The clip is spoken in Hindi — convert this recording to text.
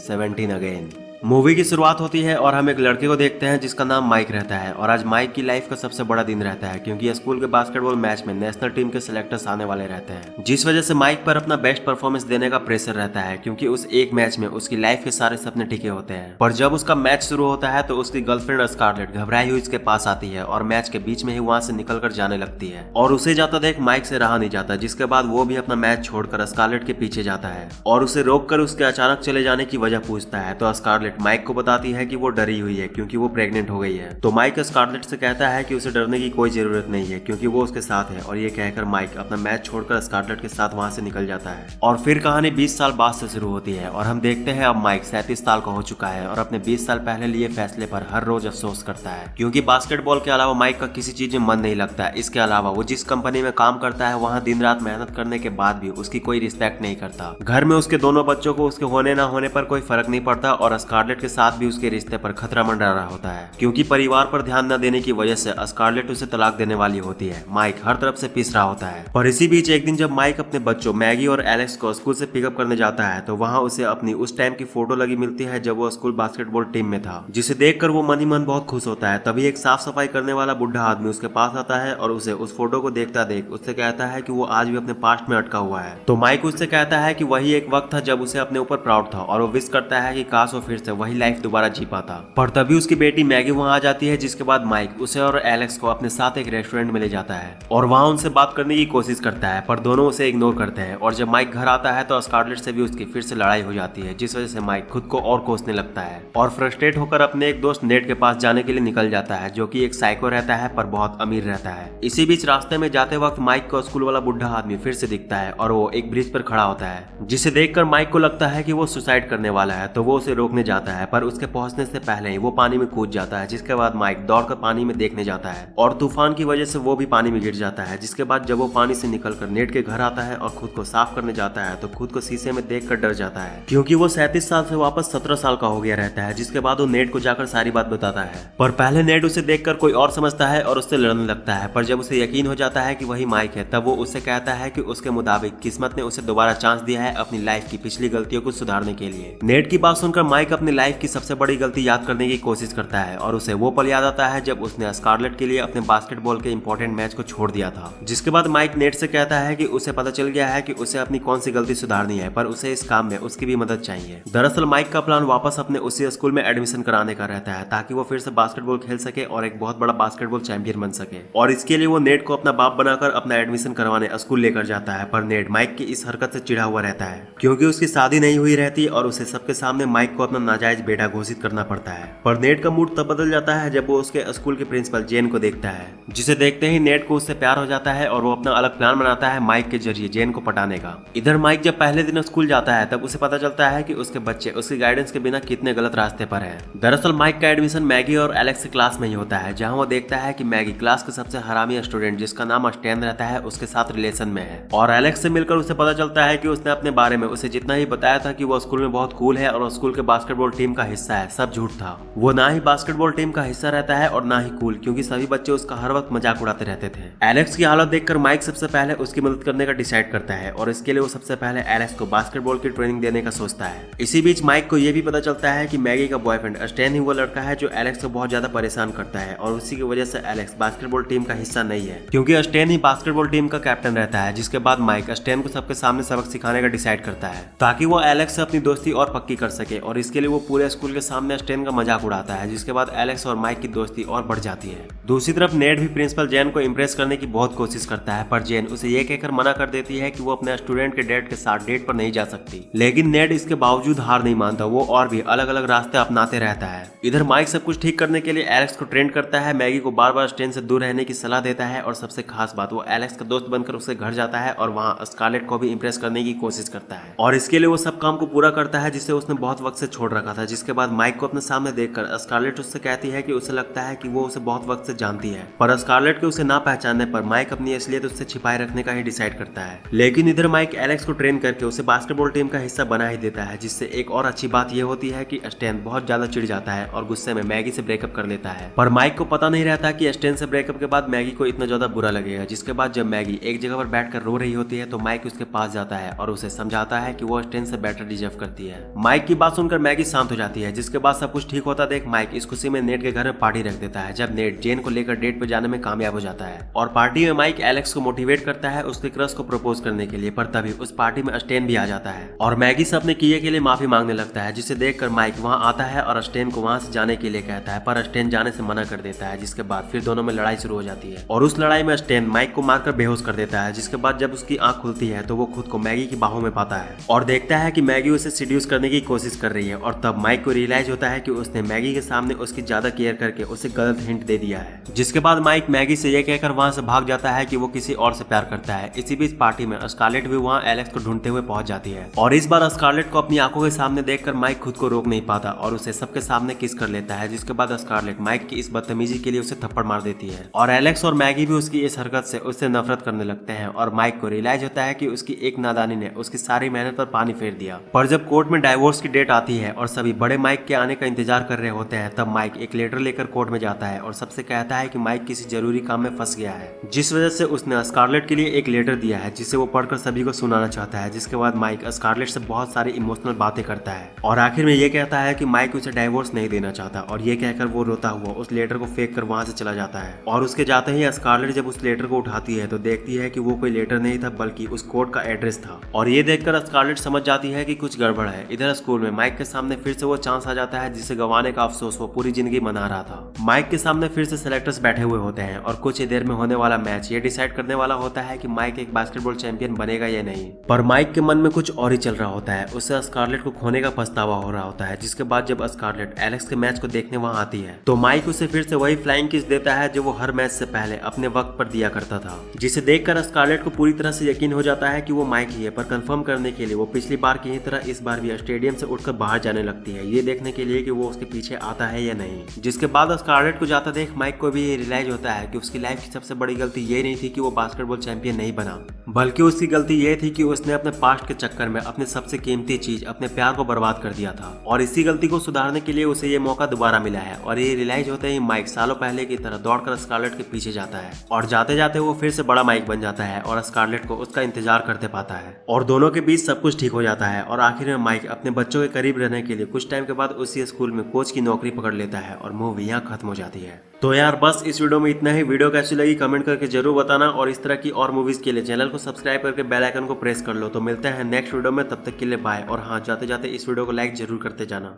17 अगेन। मूवी की शुरुआत होती है और हम एक लड़के को देखते हैं जिसका नाम माइक रहता है और आज माइक की लाइफ का सबसे बड़ा दिन रहता है क्योंकि स्कूल के बास्केटबॉल मैच में नेशनल टीम के सिलेक्टर्स आने वाले रहते हैं, जिस वजह से माइक पर अपना बेस्ट परफॉर्मेंस देने का प्रेशर रहता है क्योंकि उस एक मैच में उसकी लाइफ के सारे सपने टिके होते हैं। पर जब उसका मैच शुरू होता है तो उसकी गर्लफ्रेंड स्कारलेट घबराई हुई उसके पास आती है और मैच के बीच में ही वहां से निकल कर जाने लगती है और उसे जाता देख माइक से रहा नहीं जाता, जिसके बाद वो भी अपना मैच छोड़कर स्कारलेट के पीछे जाता है और उसे रोककर उसके अचानक चले जाने की वजह पूछता है। तो स्कारलेट माइक को बताती है कि वो डरी हुई है क्योंकि वो प्रेग्नेंट हो गई है। तो माइक स्कारलेट से कहता है कि उसे डरने की कोई जरूरत नहीं है क्योंकि वो उसके साथ है और ये कहकर माइक अपना मैच छोड़कर स्कारलेट के साथ वहां से निकल जाता है। और फिर कहानी 20 साल बाद से शुरू होती है और हम देखते हैं अब माइक 37 साल का हो चुका है और अपने 20 साल पहले लिए फैसले पर हर रोज अफसोस करता है क्योंकि बास्केटबॉल के अलावा माइक का किसी चीज में मन नहीं लगता। इसके अलावा वो जिस कंपनी में काम करता है वहाँ दिन रात मेहनत करने के बाद भी उसकी कोई रिस्पेक्ट नहीं करता। घर में उसके दोनों बच्चों को उसके होने ना होने पर कोई फर्क नहीं पड़ता और स्कारलेट के साथ भी उसके रिश्ते पर खतरा मंडरा रहा होता है क्योंकि परिवार पर ध्यान न देने की वजह से स्कारलेट उसे तलाक देने वाली होती है। माइक हर तरफ से पिस रहा होता है। पर इसी बीच एक दिन जब माइक अपने बच्चों मैगी और एलेक्स को स्कूल से पिकअप करने जाता है तो वहाँ उसे अपनी उस टाइम की फोटो लगी मिलती है जब वो स्कूल बास्केटबॉल टीम में था, जिसे देखकर वो मन ही मन बहुत खुश होता है। तभी एक साफ सफाई करने वाला बुढ़ा आदमी उसके पास आता है और उसे उस फोटो को देखता देख उससे कहता है कि वो आज भी अपने पास्ट में अटका हुआ है। तो माइक उससे कहता है कि वही एक वक्त था जब उसे अपने ऊपर प्राउड था और वो विश करता है कि काश वो फिर से वही लाइफ दोबारा जी पाता। पर तभी उसकी बेटी मैगी वहां आ जाती है, जिसके बाद माइक उसे और एलेक्स को अपने साथ एक रेस्टोरेंट में ले जाता है और वहां उनसे बात करने की कोशिश करता है पर दोनों उसे इग्नोर करते हैं। और जब माइक घर आता है तो स्कारलेट से भी उसकी फिर से लड़ाई हो जाती है, जिस वजह से माइक खुद को और कोसने लगता है और फ्रस्ट्रेट होकर अपने एक दोस्त नेट के पास जाने के लिए निकल जाता है जो कि एक साइको रहता है पर बहुत अमीर रहता है। इसी बीच रास्ते में जाते वक्त माइक को स्कूल वाला बुढ़ा आदमी फिर से दिखता है और वो एक ब्रिज पर खड़ा होता है, जिसे देखकर माइक को लगता है कि वो सुसाइड करने वाला है। तो वो उसे रोकने जाता है पर उसके पहुंचने से पहले ही वो पानी में कूद जाता है, जिसके बाद माइक दौड़कर पानी में देखने जाता है और तूफान की वजह से वो भी पानी में गिर जाता है। जिसके बाद जब वो पानी से निकलकर नेट के घर आता है और खुद को साफ करने जाता है तो खुद को शीशे में देखकर डर जाता है क्योंकि वो 37 साल से वापस 17 साल का हो गया रहता है। जिसके बाद वो नेट को जाकर सारी बात बताता है पर पहले नेट उसे देखकर कोई और समझता है और उससे लड़ने लगता है। पर जब उसे यकीन हो जाता है कि वही माइक है तब वो उससे कहता है कि उसके मुताबिक किस्मत ने उसे दोबारा चांस दिया है अपनी लाइफ की पिछली गलतियों को सुधारने के लिए। नेट की बात सुनकर माइक अपनी लाइफ की सबसे बड़ी गलती याद करने की कोशिश करता है और उसे वो पल याद आता है जब उसने स्कारलेट के लिए अपने बास्केटबॉल के इंपॉर्टेंट मैच को छोड़ दिया था। जिसके बाद माइक नेट से कहता है कि उसे पता चल गया है कि उसे अपनी कौन सी गलती सुधारनी है पर उसे इस काम में उसकी भी मदद चाहिए। दरअसल माइक का प्लान वापस अपने उसी स्कूल में एडमिशन कराने का रहता है ताकि वो फिर से बास्केटबॉल खेल सके और एक बहुत बड़ा बास्केटबॉल चैंपियन बन सके और इसके लिए वो नेट को अपना बाप बनाकर अपना एडमिशन करवाने स्कूल लेकर जाता है। पर नेट माइक की इस हरकत से चिढ़ा हुआ रहता है क्योंकि उसकी शादी नहीं हुई रहती और उसे सबके सामने माइक को अपना नाजायज बेटा घोषित करना पड़ता है। पर नेट का मूड तब बदल जाता है जब वो उसके स्कूल के प्रिंसिपल जेन को देखता है, जिसे देखते ही नेट को उससे प्यार हो जाता है और वो अपना अलग प्लान बनाता है माइक के जरिए जेन को पटाने का। इधर माइक जब पहले दिन स्कूल जाता है तब उसे पता चलता है कि उसके बच्चे उसकी गाइडेंस के बिना कितने गलत रास्ते पर हैं। दरअसल माइक का एडमिशन मैगी और एलेक्स की क्लास में ही होता है, जहां वो देखता है कि मैगी क्लास के सबसे हरामी स्टूडेंट जिसका नाम स्टैन रहता है उसके साथ रिलेशन में है और एलेक्स से मिलकर उसे पता चलता है कि उसने अपने बारे में उसे जितना ही बताया था कि वो स्कूल में बहुत कूल है और स्कूल के बास्केटबॉल टीम का हिस्सा है, सब झूठ था। वो ना ही बास्केटबॉल टीम का हिस्सा रहता है और ना ही कूल, क्योंकि सभी बच्चे उसका हर वक्त मजाक उड़ाते रहते थे। एलेक्स की हालत देखकर माइक सबसे पहले उसकी मदद करने का डिसाइड करता है और इसके लिए वो सबसे पहले एलेक्स को बास्केटबॉल की ट्रेनिंग देने का सोचता है। इसी बीच माइक को यह भी पता चलता है कि मैगी का बॉयफ्रेंड स्टैन ही वो लड़का है जो एलेक्स को बहुत ज्यादा परेशान करता है और उसी की वजह से एलेक्स बास्केटबॉल टीम का हिस्सा नहीं है क्योंकि स्टैन ही बास्केटबॉल टीम का कैप्टन रहता है। जिसके बाद माइक स्टैन को सबके सामने सबक सिखाने का डिसाइड करता है ताकि वो एलेक्स से अपनी दोस्ती और पक्की कर सके और इसके लिए वो पूरे स्कूल के सामने स्टैन का मजाक उड़ाता है। जिसके बाद एलेक्स और माइक की दोस्ती और बढ़ जाती है। दूसरी तरफ नेट भी प्रिंसिपल जेन को इम्प्रेस करने की बहुत कोशिश करता है पर जेन उसे ये कहकर मना कर देती है कि वो अपने स्टूडेंट के डैड के साथ डेट पर नहीं जा सकती। लेकिन नेट इसके बावजूद हार नहीं मानता, वो और भी अलग अलग रास्ते अपनाते रहता है। इधर माइक सब कुछ ठीक करने के लिए एलेक्स को ट्रेंड करता है, मैगी को बार बार स्टैन से दूर रहने की सलाह देता है और सबसे खास बात वो एलेक्स का दोस्त बनकर उसके घर जाता है और वहाँ स्कारलेट को भी इम्प्रेस करने की कोशिश करता है और इसके लिए वो सब काम को पूरा करता है जिसे उसने बहुत वक्त से छोड़ रखा रखा था, जिसके बाद माइक को अपने सामने देखकर स्कारलेट उससे कहती है कि उसे लगता है कि वो उसे बहुत वक्त से जानती है, पर स्कारलेट के उसे ना पहचानने पर माइक अपनी असलियत उससे छिपाए रखने का ही डिसाइड करता है। लेकिन इधर माइक एलेक्स को ट्रेन करके उसे बास्केटबॉल टीम का हिस्सा बना ही देता है, जिससे एक और अच्छी बात यह होती है कि स्टैन बहुत ज्यादा चिढ़ जाता है और गुस्से में मैगी से ब्रेकअप कर लेता है। पर माइक को पता नहीं रहता कि स्टैन से ब्रेकअप के बाद मैगी को इतना ज्यादा बुरा लगेगा। जिसके बाद जब मैगी एक जगह पर बैठकर रो रही होती है तो माइक उसके पास जाता है और उसे समझाता है कि वो स्टैन से बेटर डिजर्व करती है। माइक की बात सुनकर मैगी शांत हो जाती है। जिसके बाद सब कुछ ठीक होता देख माइक इस खुशी में नेट के घर में पार्टी रख देता है, जब नेट जेन को लेकर डेट पे जाने में कामयाब हो जाता है। और पार्टी में माइक एलेक्स को मोटिवेट करता है उसके क्रश को प्रपोज करने के लिए, पर तभी उस पार्टी में स्टैन भी आ जाता है और मैगी से अपने किए के लिए माफी मांगने लगता है, जिसे देखकर माइक वहां आता है और स्टैन को वहां से जाने के लिए कहता है, पर स्टैन जाने से मना कर देता है। जिसके बाद फिर दोनों में लड़ाई शुरू हो जाती है और उस लड़ाई में स्टैन माइक को मारकर बेहोश कर देता है। जिसके बाद जब उसकी आंख खुलती है तो वो खुद को मैगी की बाहों में पाता है और देखता है कि मैगी उसे सीड्यूस करने की कोशिश कर रही है। और तब माइक को रियलाइज होता है कि उसने मैगी के सामने उसकी ज्यादा केयर करके उसे गलत हिंट दे दिया है। जिसके बाद माइक मैगी से यह कहकर वहां से भाग जाता है कि वो किसी और से प्यार करता है। इसी बीच पार्टी में स्कारलेट भी वहां एलेक्स को ढूंढते हुए पहुंच जाती है और इस बार स्कारलेट को अपनी आंखों के सामने देखकर माइक खुद को रोक नहीं पाता और उसे सबके सामने किस कर लेता है। जिसके बाद स्कारलेट माइक की इस बदतमीजी के लिए उसे थप्पड़ मार देती है और एलेक्स और मैगी भी उसकी इस हरकत से उससे नफरत करने लगते हैं और माइक को रियलाइज होता है कि उसकी एक नादानी ने उसकी सारी मेहनत पर पानी फेर दिया। पर जब कोर्ट में डाइवोर्स की डेट आती है और सभी बड़े माइक के आने का इंतजार कर रहे होते हैं, तब माइक एक लेटर लेकर कोर्ट में जाता है और सबसे कहता है कि माइक किसी जरूरी काम में फंस गया है, जिस वजह से उसने स्कारलेट के लिए एक लेटर दिया है जिसे वो पढ़कर सभी को सुनाना चाहता है। जिसके बाद माइक स्कारलेट से बहुत सारी इमोशनल बातें करता है और आखिर में ये कहता है कि माइक उसे डाइवोर्स नहीं देना चाहता और ये कहकर वो रोता हुआ उस लेटर को फेंक कर वहां से चला जाता है। और उसके जाते ही स्कारलेट जब उस लेटर को उठाती है तो देखती है कि वो कोई लेटर नहीं था बल्कि उस कोर्ट का एड्रेस था और ये देखकर स्कारलेट समझ जाती है कि कुछ गड़बड़ है। इधर स्कूल में माइक के सामने फिर से वो चांस आ जाता है जिसे गंवाने का अफसोस वो पूरी जिंदगी मना रहा था। माइक के सामने फिर से सेलेक्टर्स बैठे हुए होते हैं और कुछ ही देर में होने वाला मैच ये डिसाइड करने वाला होता है कि माइक एक बास्केटबॉल चैंपियन बनेगा या नहीं। पर माइक के मन में कुछ और ही चल रहा होता है, उससे स्कारलेट को खोने का पछतावा हो रहा होता है। जिसके बाद जब स्कारलेट एलेक्स के मैच को देखने वहां आती है तो माइक उसे फिर से वही फ्लाइंग किस देता है जो वो हर मैच से पहले अपने वक्त पर दिया करता था, जिसे देखकर स्कारलेट को पूरी तरह से यकीन हो जाता है कि वो माइक ही है। पर कंफर्म करने के लिए वो पिछली बार की ही तरह इस बार भी स्टेडियम से उठकर बाहर जाने लगती है, ये देखने के लिए कि वो उसके पीछे आता है या नहीं। जिसके बाद स्कारलेट को जाता देख माइक को भी ये रियलाइज होता है कि उसकी लाइफ की सबसे बड़ी गलती ये नहीं थी कि वो बास्केटबॉल चैंपियन नहीं बना, बल्कि उसकी गलती ये थी कि उसने अपने पास्ट के चक्कर में अपने सबसे कीमती चीज अपने प्यार को बर्बाद कर दिया था और इसी गलती को सुधारने के लिए उसे ये मौका दोबारा मिला है। और ये रियलाइज होते ही माइक सालों पहले की तरह दौड़कर स्कारलेट के पीछे जाता है और जाते जाते वो फिर से बड़ा माइक बन जाता है और स्कारलेट को उसका इंतजार करते पाता है और दोनों के बीच सब कुछ ठीक हो जाता है। और आखिर में माइक अपने बच्चों के करीब रहने के लिए कुछ टाइम के बाद उसी स्कूल में कोच की नौकरी पकड़ लेता है और मूवी यहाँ खत्म हो जाती है। तो यार बस इस वीडियो में इतना ही। वीडियो कैसी लगी कमेंट करके जरूर बताना और इस तरह की और मूवीज के लिए चैनल को सब्सक्राइब करके बेल आइकन को प्रेस कर लो। तो मिलते हैं नेक्स्ट वीडियो में, तब तक के लिए बाय। और हाँ, जाते जाते इस वीडियो को लाइक जरूर करते जाना।